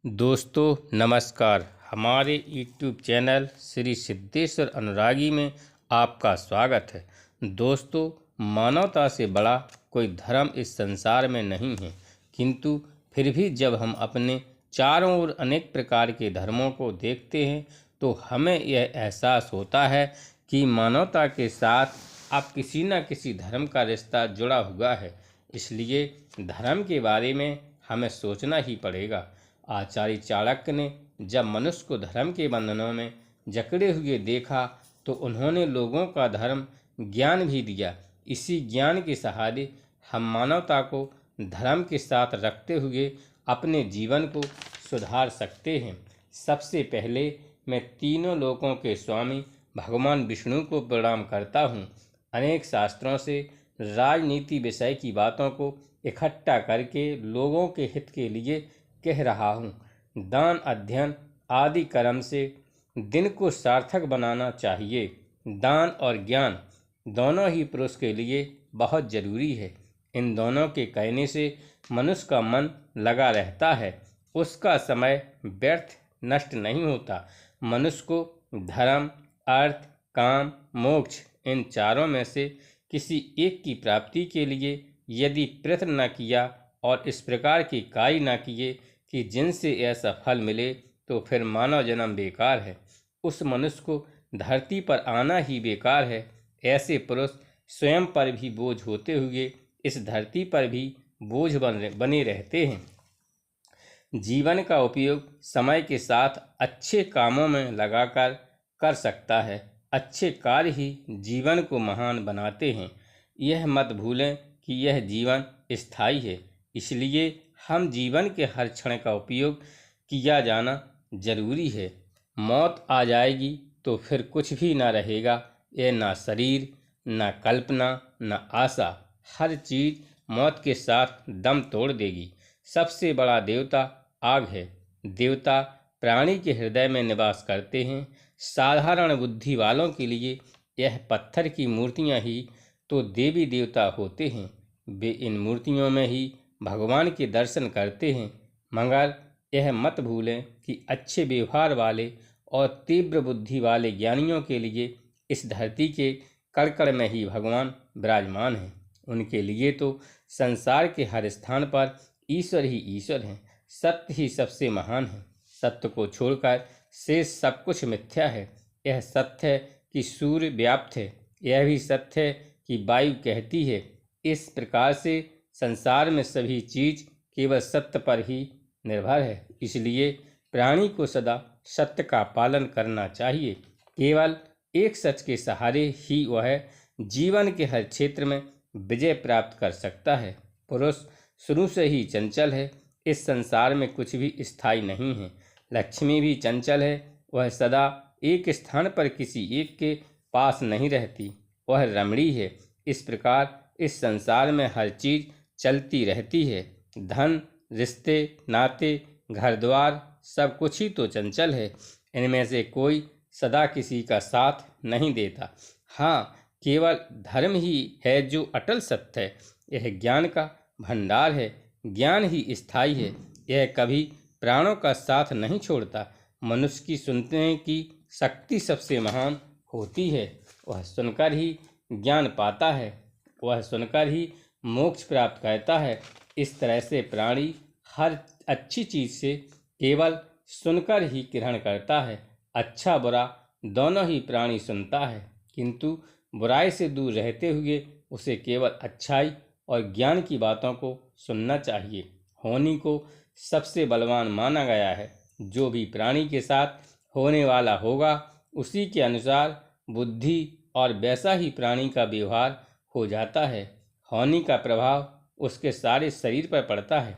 दोस्तों नमस्कार। हमारे YouTube चैनल श्री सिद्धेश्वर अनुरागी में आपका स्वागत है। दोस्तों, मानवता से बड़ा कोई धर्म इस संसार में नहीं है, किंतु फिर भी जब हम अपने चारों ओर अनेक प्रकार के धर्मों को देखते हैं तो हमें यह एहसास होता है कि मानवता के साथ अब किसी न किसी धर्म का रिश्ता जुड़ा हुआ है। इसलिए धर्म के बारे में हमें सोचना ही पड़ेगा। आचार्य चाणक्य ने जब मनुष्य को धर्म के बंधनों में जकड़े हुए देखा तो उन्होंने लोगों का धर्म ज्ञान भी दिया। इसी ज्ञान के सहारे हम मानवता को धर्म के साथ रखते हुए अपने जीवन को सुधार सकते हैं। सबसे पहले मैं तीनों लोकों के स्वामी भगवान विष्णु को प्रणाम करता हूँ। अनेक शास्त्रों से राजनीति विषय की बातों को इकट्ठा करके लोगों के हित के लिए कह रहा हूँ। दान, अध्ययन आदि कर्म से दिन को सार्थक बनाना चाहिए। दान और ज्ञान दोनों ही पुरुष के लिए बहुत जरूरी है। इन दोनों के कहने से मनुष्य का मन लगा रहता है, उसका समय व्यर्थ नष्ट नहीं होता। मनुष्य को धर्म, अर्थ, काम, मोक्ष इन चारों में से किसी एक की प्राप्ति के लिए यदि प्रयत्न न किया और इस प्रकार के कार्य न किए कि जिनसे ऐसा फल मिले तो फिर मानव जन्म बेकार है। उस मनुष्य को धरती पर आना ही बेकार है। ऐसे पुरुष स्वयं पर भी बोझ होते हुए इस धरती पर भी बोझ बने रहते हैं। जीवन का उपयोग समय के साथ अच्छे कामों में लगाकर कर सकता है। अच्छे कार्य ही जीवन को महान बनाते हैं। यह मत भूलें कि यह जीवन स्थायी है, इसलिए हम जीवन के हर क्षण का उपयोग किया जाना जरूरी है। मौत आ जाएगी तो फिर कुछ भी ना रहेगा। यह ना शरीर, ना कल्पना, ना आशा, हर चीज मौत के साथ दम तोड़ देगी। सबसे बड़ा देवता आग है। देवता प्राणी के हृदय में निवास करते हैं। साधारण बुद्धि वालों के लिए यह पत्थर की मूर्तियां ही तो देवी देवता होते हैं। वे इन मूर्तियों में ही भगवान के दर्शन करते हैं। मगर यह मत भूलें कि अच्छे व्यवहार वाले और तीव्र बुद्धि वाले ज्ञानियों के लिए इस धरती के कण में ही भगवान विराजमान हैं। उनके लिए तो संसार के हर स्थान पर ईश्वर ही ईश्वर हैं। सत्य ही सबसे महान है। सत्य को छोड़कर शेष सब कुछ मिथ्या है। यह सत्य है कि सूर्य व्याप्त है। यह भी सत्य है कि वायु कहती है। इस प्रकार से संसार में सभी चीज केवल सत्य पर ही निर्भर है। इसलिए प्राणी को सदा सत्य का पालन करना चाहिए। केवल एक सच के सहारे ही वह जीवन के हर क्षेत्र में विजय प्राप्त कर सकता है। पुरुष शुरू से ही चंचल है। इस संसार में कुछ भी स्थायी नहीं है। लक्ष्मी भी चंचल है। वह सदा एक स्थान पर किसी एक के पास नहीं रहती। वह रमणी है। इस प्रकार इस संसार में हर चीज चलती रहती है। धन, रिश्ते, नाते, घर द्वार सब कुछ ही तो चंचल है। इनमें से कोई सदा किसी का साथ नहीं देता। हाँ, केवल धर्म ही है जो अटल सत्य है। यह ज्ञान का भंडार है। ज्ञान ही स्थायी है। यह कभी प्राणों का साथ नहीं छोड़ता। मनुष्य की सुनने की शक्ति सबसे महान होती है। वह सुनकर ही ज्ञान पाता है। वह सुनकर ही मोक्ष प्राप्त करता है। इस तरह से प्राणी हर अच्छी चीज से केवल सुनकर ही ग्रहण करता है। अच्छा बुरा दोनों ही प्राणी सुनता है, किंतु बुराई से दूर रहते हुए उसे केवल अच्छाई और ज्ञान की बातों को सुनना चाहिए। होनी को सबसे बलवान माना गया है। जो भी प्राणी के साथ होने वाला होगा उसी के अनुसार बुद्धि और वैसा ही प्राणी का व्यवहार हो जाता है। होनी का प्रभाव उसके सारे शरीर पर पड़ता है।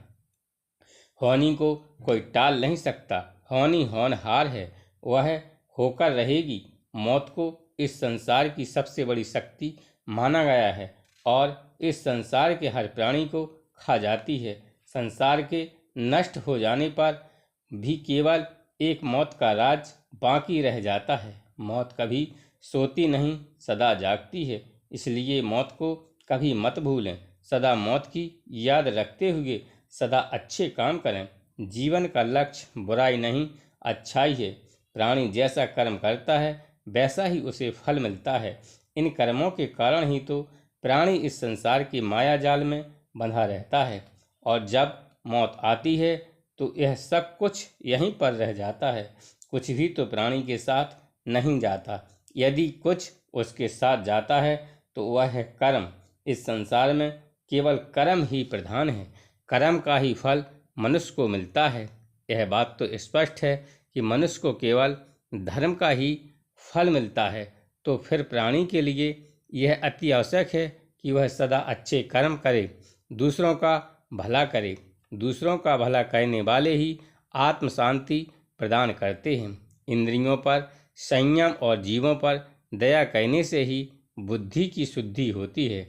होनी को कोई टाल नहीं सकता। होनी होनहार है। वह होकर रहेगी। मौत को इस संसार की सबसे बड़ी शक्ति माना गया है और इस संसार के हर प्राणी को खा जाती है। संसार के नष्ट हो जाने पर भी केवल एक मौत का राज बाकी रह जाता है। मौत कभी सोती नहीं, सदा जागती है। इसलिए मौत को कभी मत भूलें। सदा मौत की याद रखते हुए सदा अच्छे काम करें। जीवन का लक्ष्य बुराई नहीं, अच्छाई है। प्राणी जैसा कर्म करता है वैसा ही उसे फल मिलता है। इन कर्मों के कारण ही तो प्राणी इस संसार की माया जाल में बंधा रहता है, और जब मौत आती है तो यह सब कुछ यहीं पर रह जाता है। कुछ भी तो प्राणी के साथ नहीं जाता। यदि कुछ उसके साथ जाता है तो वह है कर्म। इस संसार में केवल कर्म ही प्रधान है। कर्म का ही फल मनुष्य को मिलता है। यह बात तो स्पष्ट है कि मनुष्य को केवल धर्म का ही फल मिलता है। तो फिर प्राणी के लिए यह अति आवश्यक है कि वह सदा अच्छे कर्म करे, दूसरों का भला करे। दूसरों का भला करने वाले ही आत्म शांति प्रदान करते हैं। इंद्रियों पर संयम और जीवों पर दया करने से ही बुद्धि की शुद्धि होती है।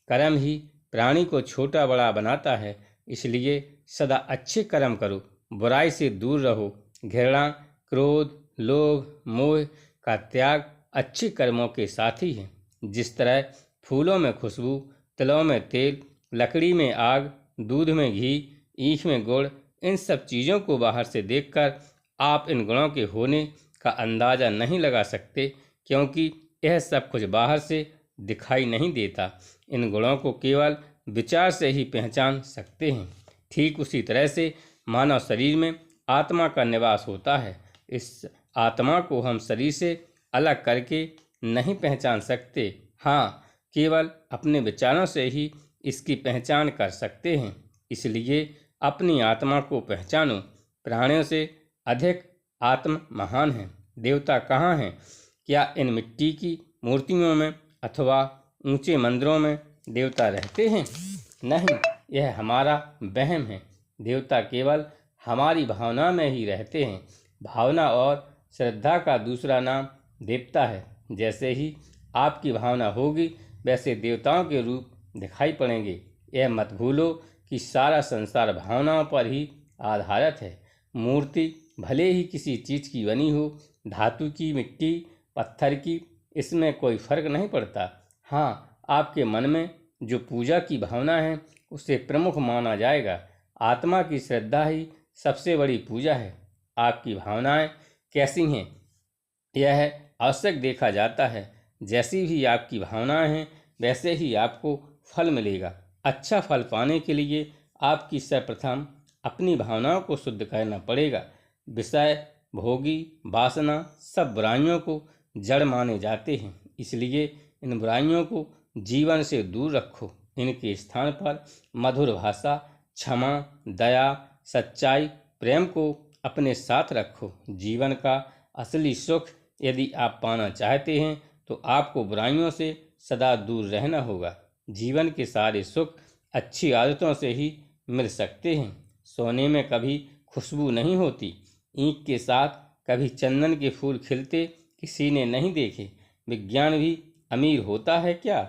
कर्म ही प्राणी को छोटा बड़ा बनाता है। इसलिए सदा अच्छे कर्म करो, बुराई से दूर रहो। घृणा, क्रोध, लोभ, मोह का त्याग अच्छे कर्मों के साथी है। जिस तरह फूलों में खुशबू, तिलों में तेल, लकड़ी में आग, दूध में घी, ईख में गुड़, इन सब चीज़ों को बाहर से देखकर आप इन गुणों के होने का अंदाज़ा नहीं लगा सकते, क्योंकि यह सब कुछ बाहर से दिखाई नहीं देता। इन गुणों को केवल विचार से ही पहचान सकते हैं। ठीक उसी तरह से मानव शरीर में आत्मा का निवास होता है। इस आत्मा को हम शरीर से अलग करके नहीं पहचान सकते। हाँ, केवल अपने विचारों से ही इसकी पहचान कर सकते हैं। इसलिए अपनी आत्मा को पहचानो। प्राणियों से अधिक आत्म महान है। देवता कहाँ हैं? क्या इन मिट्टी की मूर्तियों में अथवा ऊंचे मंदिरों में देवता रहते हैं? नहीं, यह हमारा वहम है। देवता केवल हमारी भावना में ही रहते हैं। भावना और श्रद्धा का दूसरा नाम देवता है। जैसे ही आपकी भावना होगी वैसे देवताओं के रूप दिखाई पड़ेंगे। यह मत भूलो कि सारा संसार भावनाओं पर ही आधारित है। मूर्ति भले ही किसी चीज़ की बनी हो, धातु की, मिट्टी, पत्थर की, इसमें कोई फर्क नहीं पड़ता। हाँ, आपके मन में जो पूजा की भावना है उसे प्रमुख माना जाएगा। आत्मा की श्रद्धा ही सबसे बड़ी पूजा है। आपकी भावनाएं कैसी हैं यह आवश्यक देखा जाता है। जैसी भी आपकी भावनाएं हैं वैसे ही आपको फल मिलेगा। अच्छा फल पाने के लिए आपकी सर्वप्रथम अपनी भावनाओं को शुद्ध करना पड़ेगा। विषय, भोगी, वासना सब बुराइयों को जड़ माने जाते हैं। इसलिए इन बुराइयों को जीवन से दूर रखो। इनके स्थान पर मधुर भाषा, क्षमा, दया, सच्चाई, प्रेम को अपने साथ रखो। जीवन का असली सुख यदि आप पाना चाहते हैं तो आपको बुराइयों से सदा दूर रहना होगा। जीवन के सारे सुख अच्छी आदतों से ही मिल सकते हैं। सोने में कभी खुशबू नहीं होती, ईंख के साथ कभी चंदन के फूल खिलते किसी ने नहीं देखे। विज्ञान भी अमीर होता है क्या?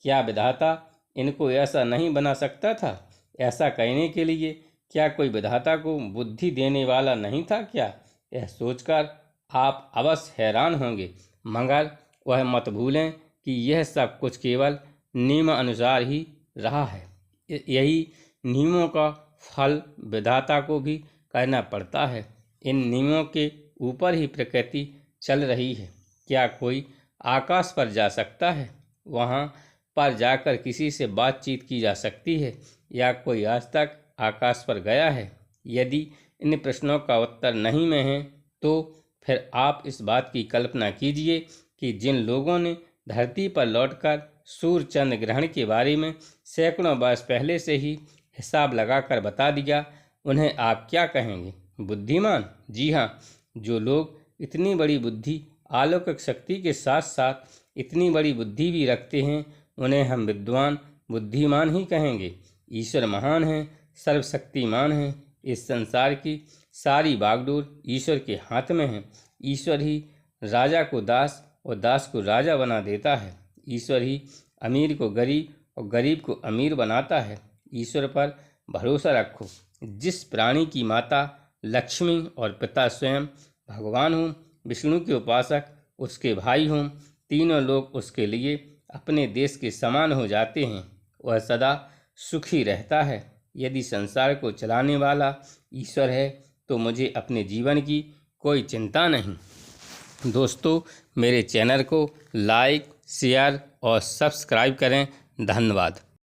क्या विधाता इनको ऐसा नहीं बना सकता था? ऐसा कहने के लिए क्या कोई विधाता को बुद्धि देने वाला नहीं था क्या? यह सोचकर आप अवश्य हैरान होंगे, मगर वह मत भूलें कि यह सब कुछ केवल नियम अनुसार ही रहा है। यही नियमों का फल विधाता को भी करना पड़ता है। इन नियमों के ऊपर ही प्रकृति चल रही है। क्या कोई आकाश पर जा सकता है? वहाँ पर जाकर किसी से बातचीत की जा सकती है? या कोई आज तक आकाश पर गया है? यदि इन प्रश्नों का उत्तर नहीं में है तो फिर आप इस बात की कल्पना कीजिए कि जिन लोगों ने धरती पर लौटकर सूर्य चंद्र ग्रहण के बारे में सैकड़ों वर्ष पहले से ही हिसाब लगाकर बता दिया, उन्हें आप क्या कहेंगे? बुद्धिमान? जी हाँ, जो लोग इतनी बड़ी बुद्धि, अलौकिक शक्ति के साथ साथ इतनी बड़ी बुद्धि भी रखते हैं उन्हें हम विद्वान, बुद्धिमान ही कहेंगे। ईश्वर महान है, सर्वशक्तिमान है। इस संसार की सारी बागडोर ईश्वर के हाथ में है। ईश्वर ही राजा को दास और दास को राजा बना देता है। ईश्वर ही अमीर को गरीब और गरीब को अमीर बनाता है। ईश्वर पर भरोसा रखो। जिस प्राणी की माता लक्ष्मी और पिता स्वयं भगवान हों, विष्णु के उपासक उसके भाई हों, तीनों लोग उसके लिए अपने देश के समान हो जाते हैं, वह सदा सुखी रहता है। यदि संसार को चलाने वाला ईश्वर है तो मुझे अपने जीवन की कोई चिंता नहीं। दोस्तों, मेरे चैनल को लाइक, शेयर और सब्सक्राइब करें। धन्यवाद।